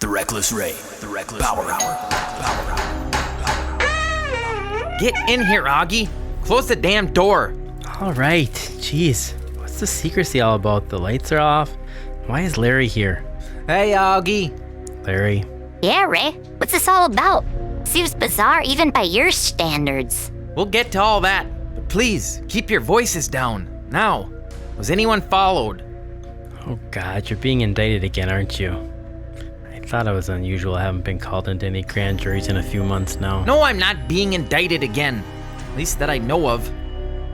The Reckless Ray. The Reckless Power Hour. Power Hour. Get in here, Augie. Close the damn door. All right, jeez. What's the secrecy all about? The lights are off. Why is Larry here? Hey, Augie. Larry. Yeah, Ray. What's this all about? Seems bizarre even by your standards. We'll get to all that. But please, keep your voices down. Now, was anyone followed? Oh God, you're being indicted again, aren't you? I thought it was unusual. I haven't been called into any grand juries in a few months now. No, I'm not being indicted again. At least that I know of.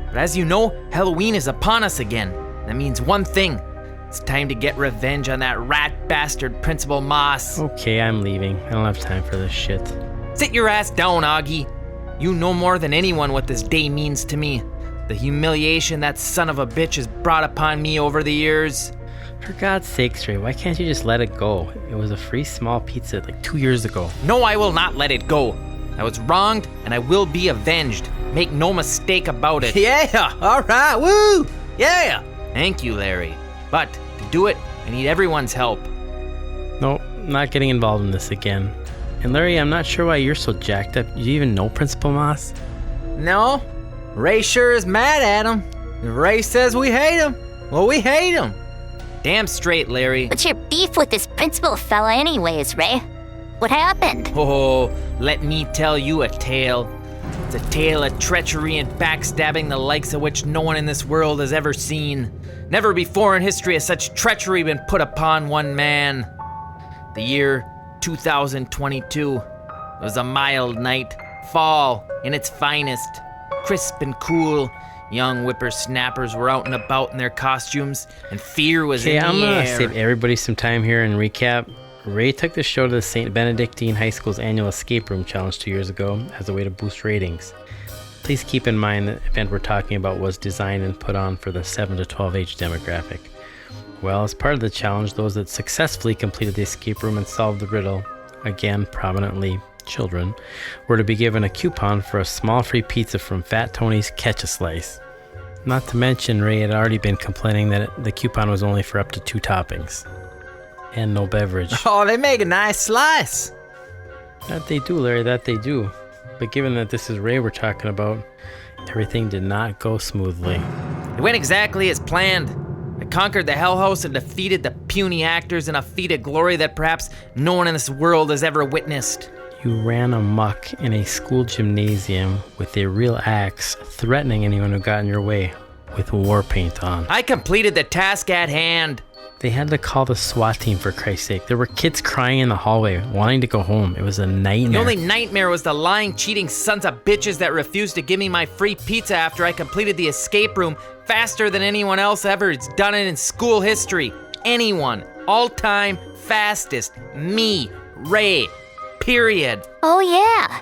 But as you know, Halloween is upon us again. That means one thing. It's time to get revenge on that rat bastard Principal Moss. Okay, I'm leaving. I don't have time for this shit. Sit your ass down, Augie. You know more than anyone what this day means to me. The humiliation that son of a bitch has brought upon me over the years. For God's sakes, Ray, why can't you just let it go? It was a free small pizza like 2 years ago. No, I will not let it go. I was wronged, and I will be avenged. Make no mistake about it. Yeah, all right, woo! Yeah! Thank you, Larry. But to do it, I need everyone's help. Nope, not getting involved in this again. And Larry, I'm not sure why you're so jacked up. Do you even know Principal Moss? No, Ray sure is mad at him. If Ray says we hate him, well, we hate him. Damn straight, Larry. What's your beef with this principal fella anyways, Ray? What happened? Oh, let me tell you a tale. It's a tale of treachery and backstabbing the likes of which no one in this world has ever seen. Never before in history has such treachery been put upon one man. The year 2022. It was a mild night, fall in its finest, crisp and cool. Young whippersnappers were out and about in their costumes, and fear was in the air. I'm gonna save everybody some time here and recap. Ray took the show to the St. Benedictine High School's annual escape room challenge 2 years ago as a way to boost ratings. Please keep in mind the event we're talking about was designed and put on for the 7 to 12 age demographic. Well, as part of the challenge, those that successfully completed the escape room and solved the riddle, again prominently children, were to be given a coupon for a small free pizza from Fat Tony's Catch-A-Slice. Not to mention, Ray had already been complaining that the coupon was only for up to 2 toppings. And no beverage. Oh, they make a nice slice. That they do, Larry, that they do. But given that this is Ray we're talking about, everything did not go smoothly. It went exactly as planned. I conquered the Hell House and defeated the puny actors in a feat of glory that perhaps no one in this world has ever witnessed. You ran amok in a school gymnasium with a real axe, threatening anyone who got in your way, with war paint on. I completed the task at hand. They had to call the SWAT team, for Christ's sake. There were kids crying in the hallway, wanting to go home. It was a nightmare. The only nightmare was the lying, cheating sons of bitches that refused to give me my free pizza after I completed the escape room faster than anyone else ever has done it in school history. Anyone. All-time fastest. Me. Ray. Period. Oh, yeah.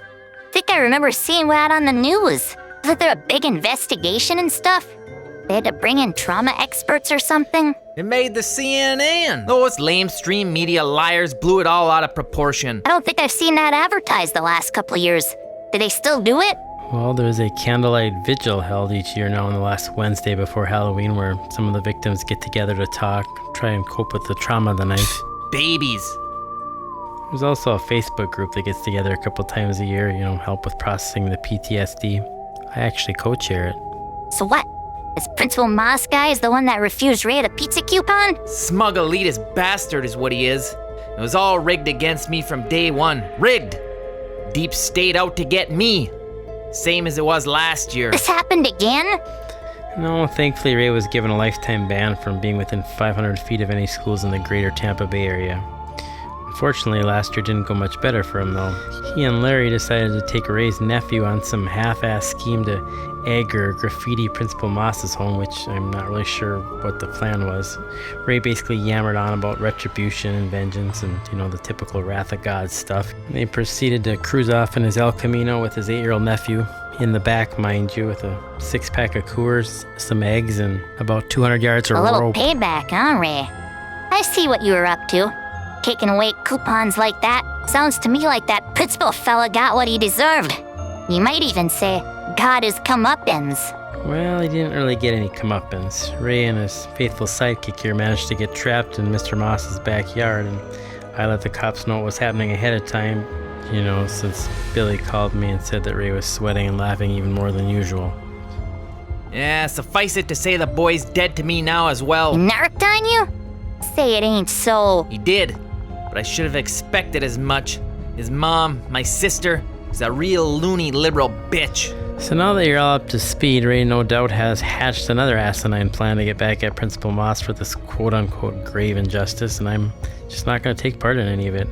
Think I remember seeing that on the news. Wasn't there a big investigation and stuff? They had to bring in trauma experts or something? It made the CNN. Those lamestream media liars blew it all out of proportion. I don't think I've seen that advertised the last couple of years. Do they still do it? Well, there's a candlelight vigil held each year now on the last Wednesday before Halloween where some of the victims get together to talk, try and cope with the trauma of the night. Babies. There's also a Facebook group that gets together a couple times a year, help with processing the PTSD. I actually co-chair it. So what? This Principal Moss guy is the one that refused Ray the pizza coupon? Smug elitist bastard is what he is. It was all rigged against me from day one. Rigged. Deep state out to get me. Same as it was last year. This happened again? No, thankfully Ray was given a lifetime ban from being within 500 feet of any schools in the greater Tampa Bay area. Unfortunately, last year didn't go much better for him though. He and Larry decided to take Ray's nephew on some half-ass scheme to egg or graffiti Principal Moss's home, which I'm not really sure what the plan was. Ray basically yammered on about retribution and vengeance and, the typical wrath of God stuff. They proceeded to cruise off in his El Camino with his 8-year-old nephew, in the back, mind you, with a 6-pack of Coors, some eggs, and about 200 yards of rope. A little payback, huh, Ray? I see what you were up to. Taking away coupons like that sounds to me like that principal fella got what he deserved. You might even say God is comeuppance. Well, he didn't really get any comeuppance. Ray and his faithful sidekick here managed to get trapped in Mr. Moss's backyard, and I let the cops know what was happening ahead of time, since Billy called me and said that Ray was sweating and laughing even more than usual. Yeah, suffice it to say the boy's dead to me now as well. He narked on you? Say it ain't so. He did, but I should have expected as much. His mom, my sister, is a real loony liberal bitch. So now that you're all up to speed, Ray no doubt has hatched another asinine plan to get back at Principal Moss for this quote-unquote grave injustice, and I'm just not going to take part in any of it.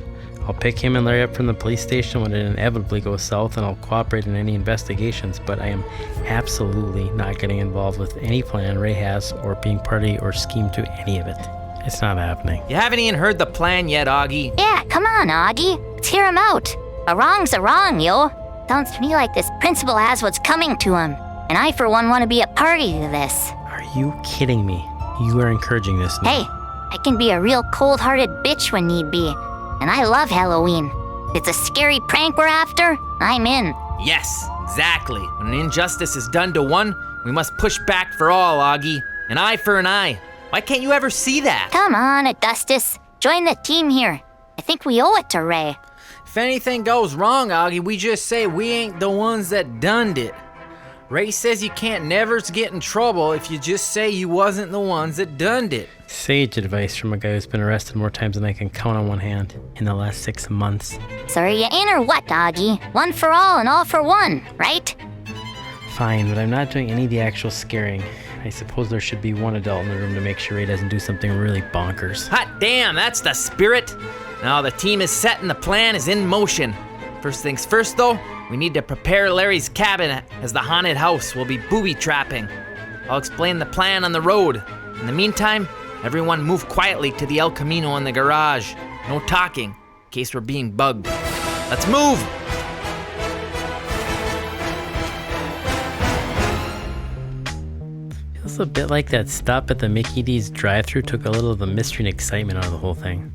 I'll pick him and Larry up from the police station when it inevitably goes south, and I'll cooperate in any investigations, but I am absolutely not getting involved with any plan Ray has or being party or scheme to any of it. It's not happening. You haven't even heard the plan yet, Augie. Yeah, come on, Augie. Let's hear him out. A wrong's a wrong, yo. Sounds to me like this principal has what's coming to him, and I for one want to be a party to this. Are you kidding me? You are encouraging this now. Hey, I can be a real cold-hearted bitch when need be, and I love Halloween. If it's a scary prank we're after, I'm in. Yes, exactly. When an injustice is done to one, we must push back for all, Augie. An eye for an eye. Why can't you ever see that? Come on, Augustus. Join the team here. I think we owe it to Ray. If anything goes wrong, Augie, we just say we ain't the ones that done it. Ray says you can't never get in trouble if you just say you wasn't the ones that done it. Sage advice from a guy who's been arrested more times than I can count on one hand in the last 6 months. So are you in or what, Augie? One for all and all for one, right? Fine, but I'm not doing any of the actual scaring. I suppose there should be one adult in the room to make sure Ray doesn't do something really bonkers. Hot damn, that's the spirit. Now the team is set and the plan is in motion. First things first, though, we need to prepare Larry's cabin as the haunted house will be booby-trapping. I'll explain the plan on the road. In the meantime, everyone move quietly to the El Camino in the garage. No talking, in case we're being bugged. Let's move! Feels a bit like that stop at the Mickey D's drive-thru took a little of the mystery and excitement out of the whole thing.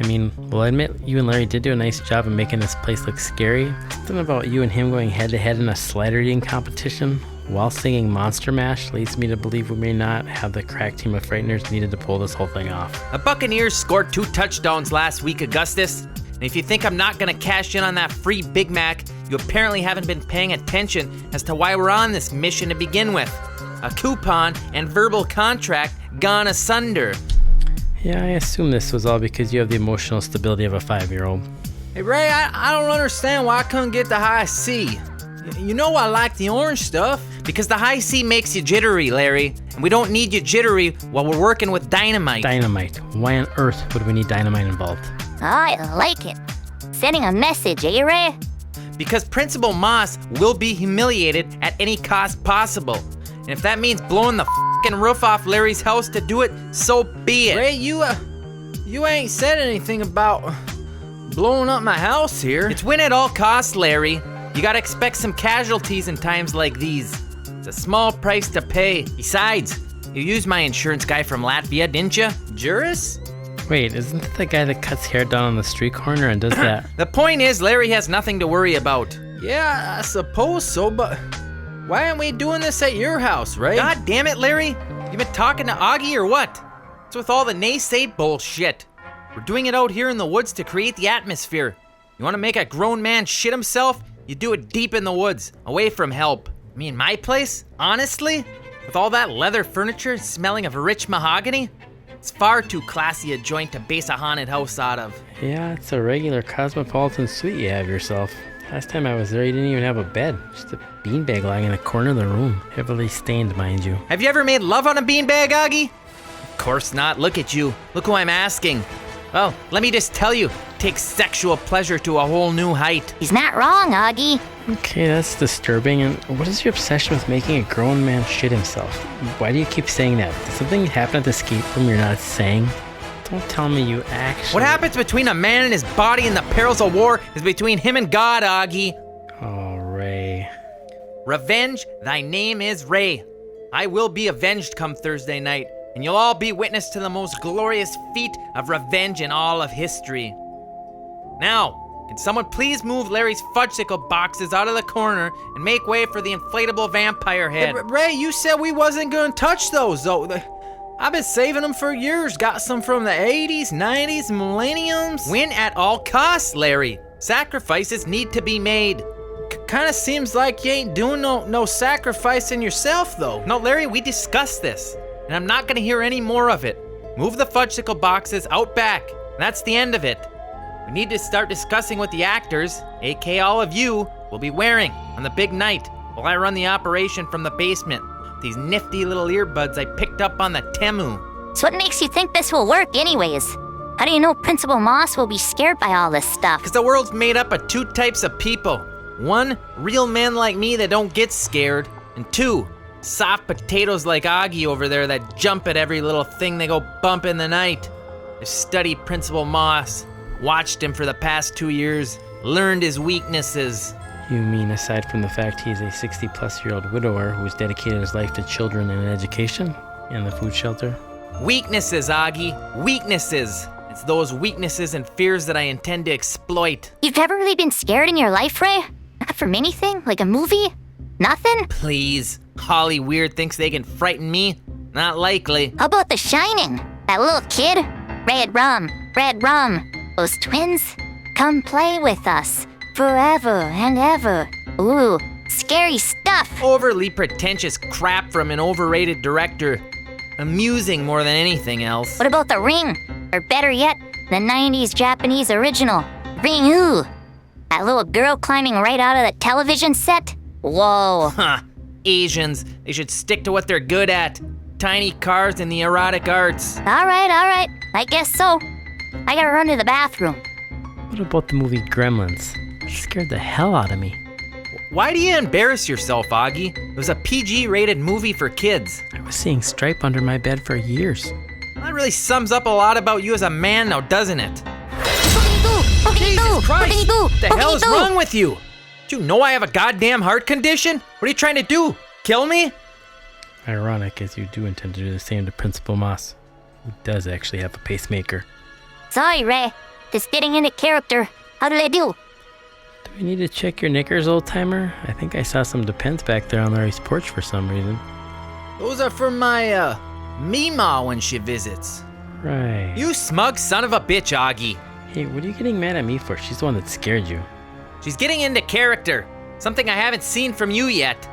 I mean, well, I admit you and Larry did do a nice job of making this place look scary. Something about you and him going head-to-head in a slider eating competition while singing Monster Mash leads me to believe we may not have the crack team of frighteners needed to pull this whole thing off. The Buccaneers scored 2 touchdowns last week, Augustus. And if you think I'm not gonna cash in on that free Big Mac, you apparently haven't been paying attention as to why we're on this mission to begin with. A coupon and verbal contract gone asunder. Yeah, I assume this was all because you have the emotional stability of a 5-year-old. Hey Ray, I don't understand why I couldn't get the high C. You know I like the orange stuff. Because the high C makes you jittery, Larry. And we don't need you jittery while we're working with dynamite. Dynamite. Why on earth would we need dynamite involved? I like it. Sending a message, eh, Ray? Because Principal Moss will be humiliated at any cost possible. And if that means blowing the f***ing roof off Larry's house to do it, so be it. Ray, you ain't said anything about blowing up my house here. It's win at all costs, Larry. You gotta expect some casualties in times like these. It's a small price to pay. Besides, you used my insurance guy from Latvia, didn't you? Juris? Wait, isn't that the guy that cuts hair down on the street corner and does that? The point is, Larry has nothing to worry about. Yeah, I suppose so, but why aren't we doing this at your house, Ray? God damn it, Larry. You been talking to Augie or what? What's with all the naysay bullshit? We're doing it out here in the woods to create the atmosphere. You want to make a grown man shit himself? You do it deep in the woods, away from help. Me and my place? Honestly? With all that leather furniture smelling of rich mahogany? It's far too classy a joint to base a haunted house out of. Yeah, it's a regular cosmopolitan suite you have yourself. Last time I was there, you didn't even have a bed. Just a beanbag lying in the corner of the room. Heavily stained, mind you. Have you ever made love on a beanbag, Augie? Of course not. Look at you. Look who I'm asking. Well, let me just tell you, take sexual pleasure to a whole new height. He's not wrong, Augie. Okay, that's disturbing. And what is your obsession with making a grown man shit himself? Why do you keep saying that? Did something happen at the escape room you're not saying? Don't tell me you actually... What happens between a man and his body in the perils of war is between him and God, Augie. Oh, Ray. Revenge, thy name is Ray. I will be avenged come Thursday night, and you'll all be witness to the most glorious feat of revenge in all of history. Now, can someone please move Larry's fudgesicle boxes out of the corner and make way for the inflatable vampire head? Hey, Ray, you said we wasn't gonna touch those, though. I've been saving them for years. Got some from the 80s, 90s, millenniums. Win at all costs, Larry. Sacrifices need to be made. Kinda seems like you ain't doing no sacrificing yourself, though. No, Larry, we discussed this, and I'm not gonna hear any more of it. Move the fudgesicle boxes out back. That's the end of it. We need to start discussing what the actors, aka all of you, will be wearing on the big night while I run the operation from the basement. These nifty little earbuds I picked up on the Temu. So what makes you think this will work anyways? How do you know Principal Moss will be scared by all this stuff? Because the world's made up of two types of people. One, real men like me that don't get scared. And two, soft potatoes like Augie over there that jump at every little thing they go bump in the night. I've studied Principal Moss, watched him for the past 2 years, learned his weaknesses. You mean aside from the fact he's a 60-plus-year-old widower who's dedicated his life to children and education and the food shelter? Weaknesses, Augie. Weaknesses. It's those weaknesses and fears that I intend to exploit. You've never really been scared in your life, Ray? Not from anything? Like a movie? Nothing? Please. Holly Weird thinks they can frighten me? Not likely. How about The Shining? That little kid? Red rum. Those twins? Come play with us. Forever and ever. Ooh, scary stuff. Overly pretentious crap from an overrated director. Amusing more than anything else. What about The Ring? Or better yet, the 90s Japanese original, Ring-oo. That little girl climbing right out of the television set? Whoa. Huh. Asians, they should stick to what they're good at. Tiny cars and the erotic arts. All right. I guess so. I gotta run to the bathroom. What about the movie Gremlins? It scared the hell out of me. Why do you embarrass yourself, Augie? It was a PG-rated movie for kids. I was seeing Stripe under my bed for years. That really sums up a lot about you as a man now, doesn't it? Jesus Christ! What the hell is wrong with you? Do you know I have a goddamn heart condition? What are you trying to do? Kill me? Ironic, as you do intend to do the same to Principal Moss, who does actually have a pacemaker. Sorry, Ray. Just getting into character. How did I do? Do we need to check your knickers, old-timer? I think I saw some Depends back there on Larry's porch for some reason. Those are for my, Meemaw when she visits. Right. You smug son of a bitch, Augie. Hey, what are you getting mad at me for? She's the one that scared you. She's getting into character. Something I haven't seen from you yet.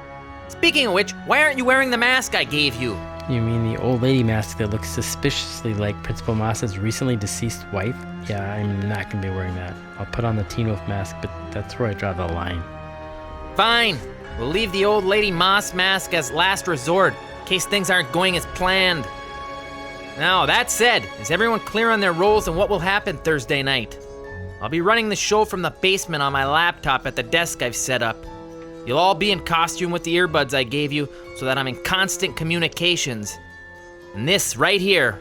Speaking of which, why aren't you wearing the mask I gave you? You mean the old lady mask that looks suspiciously like Principal Moss's recently deceased wife? Yeah, I'm not gonna be wearing that. I'll put on the Teen Wolf mask, but that's where I draw the line. Fine. We'll leave the old lady Moss mask as last resort, in case things aren't going as planned. Now, that said, is everyone clear on their roles and what will happen Thursday night? I'll be running the show from the basement on my laptop at the desk I've set up. You'll all be in costume with the earbuds I gave you so that I'm in constant communications. And this right here,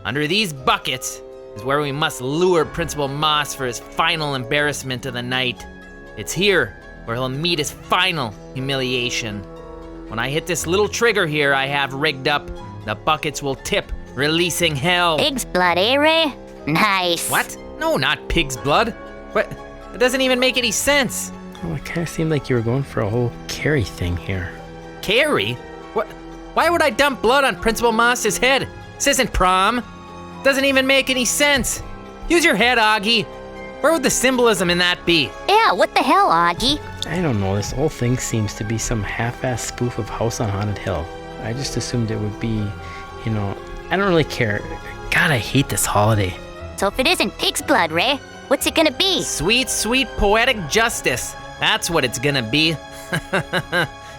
under these buckets, is where we must lure Principal Moss for his final embarrassment of the night. It's here where he'll meet his final humiliation. When I hit this little trigger here I have rigged up, the buckets will tip, releasing hell. Pig's blood, eh, Ray? Nice. What? No, not pig's blood. What? It doesn't even make any sense. Well, it kind of seemed like you were going for a whole Carrie thing here. Carrie? What? Why would I dump blood on Principal Moss's head? This isn't prom. Doesn't even make any sense. Use your head, Augie. Where would the symbolism in that be? Yeah, what the hell, Augie? I don't know, this whole thing seems to be some half-ass spoof of House on Haunted Hill. I just assumed it would be, I don't really care. God, I hate this holiday. So if it isn't pig's blood, Ray, what's it gonna be? Sweet, sweet poetic justice. That's what it's gonna be.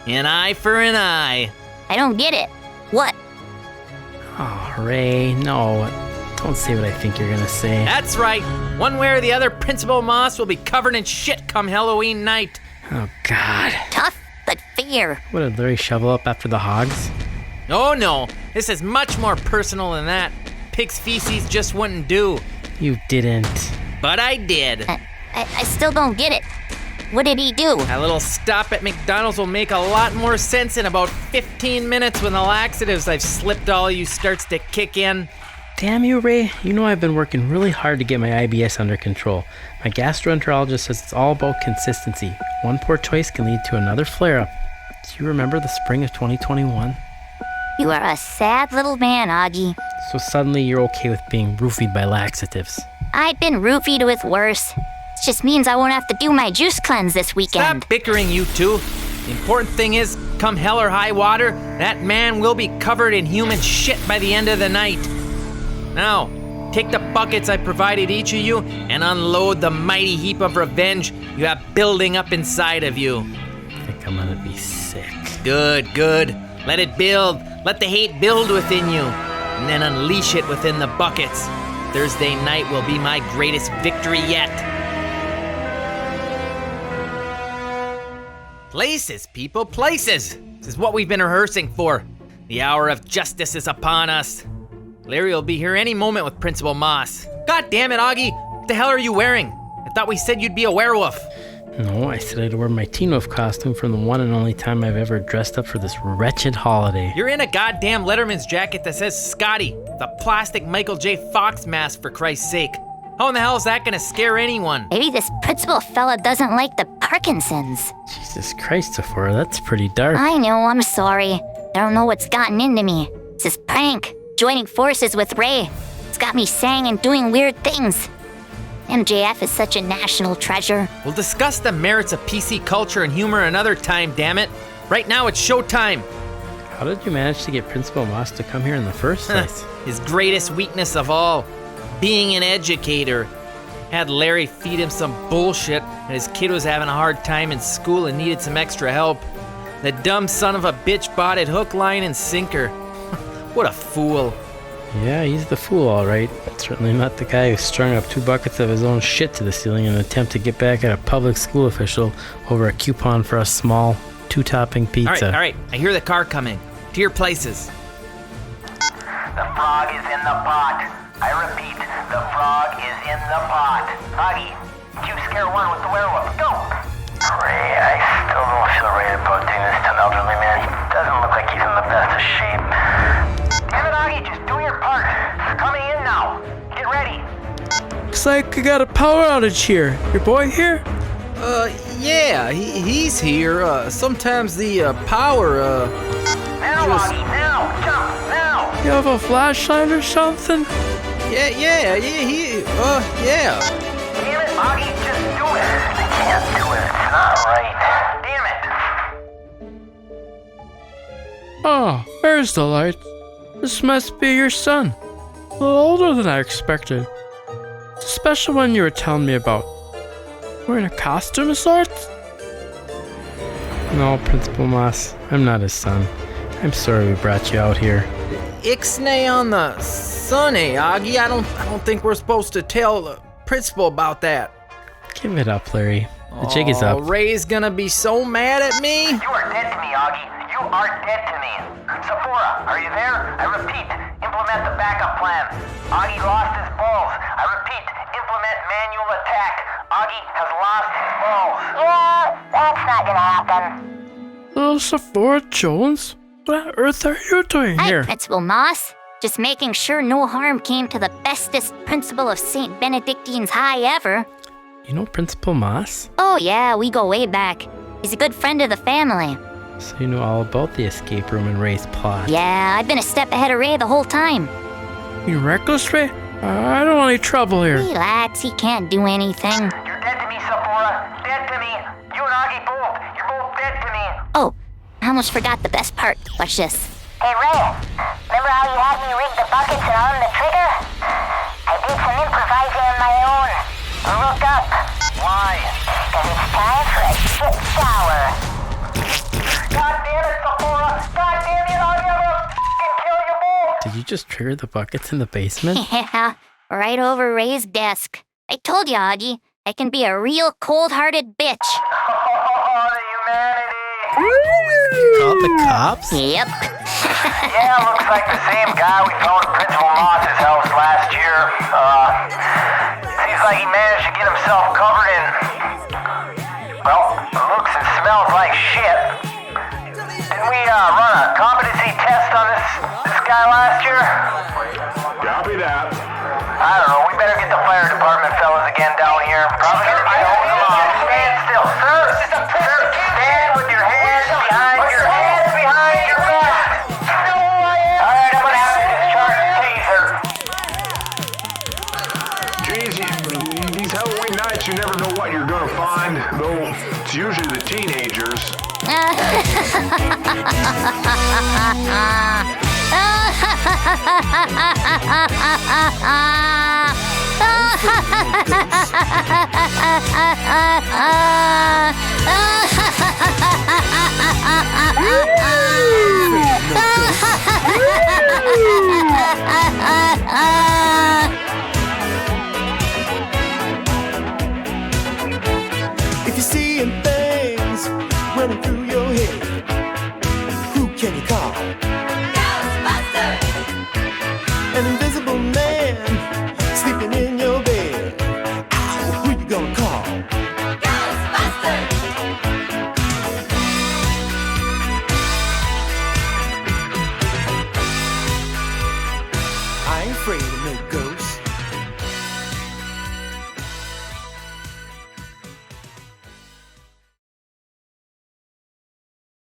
An eye for an eye. I don't get it. What? Oh, Ray, no. Don't say what I think you're gonna say. That's right. One way or the other, Principal Moss will be covered in shit come Halloween night. Oh, God. Tough, but fair. What, did Larry shovel up after the hogs? Oh no, this is much more personal than that. Pig's feces just wouldn't do. You didn't. But I did. I still don't get it. What did he do? A little stop at McDonald's will make a lot more sense in about 15 minutes when the laxatives I've slipped all you starts to kick in. Damn you, Ray. You know I've been working really hard to get my IBS under control. My gastroenterologist says it's all about consistency. One poor choice can lead to another flare-up. Do you remember the spring of 2021? You are a sad little man, Augie. So suddenly you're okay with being roofied by laxatives. I've been roofied with worse. It just means I won't have to do my juice cleanse this weekend. Stop bickering, you two. The important thing is, come hell or high water, that man will be covered in human shit by the end of the night. Now, take the buckets I provided each of you and unload the mighty heap of revenge you have building up inside of you. I think I'm gonna be sick. Good, good. Let it build. Let the hate build within you, and then unleash it within the buckets. Thursday night will be my greatest victory yet. Places, people, places. This is what we've been rehearsing for. The hour of justice is upon us. Larry will be here any moment with Principal Moss. God damn it, Augie. What the hell are you wearing? I thought we said you'd be a werewolf. No, I said I'd wear my Teen Wolf costume for the one and only time I've ever dressed up for this wretched holiday. You're in a goddamn Letterman's jacket that says Scotty, the plastic Michael J. Fox mask, for Christ's sake. How in the hell is that gonna scare anyone? Maybe this principal fella doesn't like the Parkinsons. Jesus Christ, Sephora, that's pretty dark. I know, I'm sorry. I don't know what's gotten into me. It's this prank, joining forces with Ray. It's got me saying and doing weird things. MJF is such a national treasure. We'll discuss the merits of PC culture and humor another time, damn it. Right now it's showtime. How did you manage to get Principal Moss to come here in the first place? His greatest weakness of all, being an educator. Had Larry feed him some bullshit, and his kid was having a hard time in school and needed some extra help. The dumb son of a bitch bought it hook, line, and sinker. What a fool. Yeah, he's the fool, all right. Certainly not the guy who strung up 2 buckets of his own shit to the ceiling in an attempt to get back at a public school official over a coupon for a small 2-topping pizza. All right, I hear the car coming. To your places. The frog is in the pot. I repeat, the frog is in the pot. Augie, you scare one with the werewolf. Go! Ray, I still don't feel right about doing this to an elderly man. He doesn't look like he's in the best of shape. Damn it, Augie, just do your part. Coming in now. Get ready. Looks like I got a power outage here. Your boy here? Yeah, he's here. Sometimes the power, Now, just... Augie, now! Jump, now! You have a flashlight or something? Yeah. Damn it, Augie, just do it. I can't do it. It's not right. Damn it. Oh, there's the light. This must be your son. A little older than I expected. It's a special one you were telling me about. Wearing a costume of sorts? No, Principal Moss, I'm not his son. I'm sorry we brought you out here. Ixnay on the sun, Augie. I don't think we're supposed to tell the principal about that. Give it up, Larry. The jig is up. Ray's gonna be so mad at me. You are dead to me, Augie. You are dead to me. Sephora, are you there? I repeat, implement the backup plan. Augie lost his balls. I repeat, implement manual attack. Augie has lost his balls. Yeah, that's not gonna happen. Little Sephora Jones? What on earth are you doing Hi, here? Principal Moss. Just making sure no harm came to the bestest principal of St. Benedictine's High ever. You know Principal Moss? Oh yeah, we go way back. He's a good friend of the family. So you know all about the escape room and Ray's plot. Yeah, I've been a step ahead of Ray the whole time. You reckless, Ray? I don't want any trouble here. Relax, he can't do anything. You're dead to me, Sephora. Dead to me. You and Augie both. You're both dead to me. Oh, I almost forgot the best part. Watch this. Hey, Ray, remember how you had me rig the buckets and arm the trigger? I did some improvising on my own. Look up. Why? Because it's time for a shit shower. God damn it, Sephora. God damn it, Augie. I'm gonna f***ing kill you both. Did you just trigger the buckets in the basement? Yeah, right over Ray's desk. I told you, Augie, I can be a real cold-hearted bitch. Oh, the humanity. Called the cops? Yep. Yeah, looks like the same guy we found at Principal Moss's house last year. Seems like he managed to get himself covered in, well, looks and smells like shit. Didn't we run a competency test on this guy last year? Copy that. I don't know. We better get the fire department fellas again down here. Probably gonna be holding them up. Stand still, sir. Sir, stand with your hands behind your back. No, I never know what you're gonna find, though it's usually the teenagers. If you're seeing things running through your head,